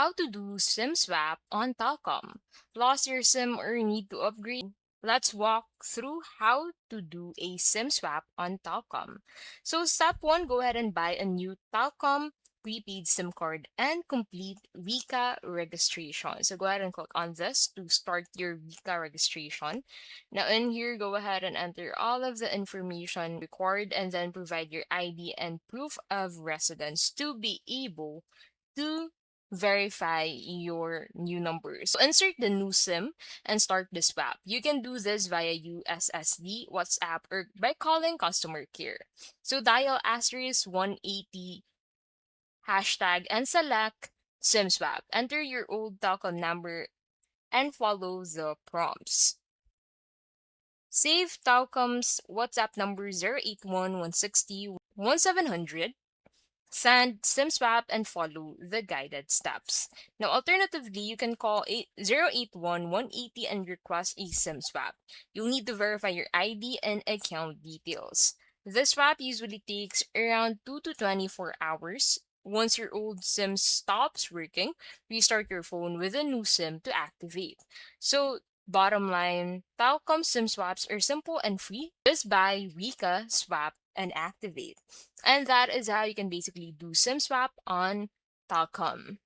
how to do SIM swap on Telkom. Lost your SIM or need to upgrade? Let's walk through how to do a SIM swap on Telkom. So step 1, go ahead and buy a new Telkom prepaid SIM card and complete Vika registration. So go ahead and click on this to start your Vika registration. Now in here, go ahead and enter all of the information required and then provide your ID and proof of residence to be able to verify your new number. So insert the new SIM and start the swap. You can do this via USSD, WhatsApp, or by calling customer care. So dial asterisk 180 hashtag and select SIM swap. Enter your old Telkom number and follow the prompts. Save Telkom's WhatsApp number 081 1700. Send SIM swap and follow the guided steps. Now, alternatively, you can call 081 180 and request a SIM swap. You'll need to verify your ID and account details. The swap usually takes around 2 to 24 hours. Once your old SIM stops working, restart your phone with a new SIM to activate. So, bottom line, Telkom SIM swaps are simple and free. Just buy Wika, swap, and activate. And that is how you can basically do SIM swap on Telkom.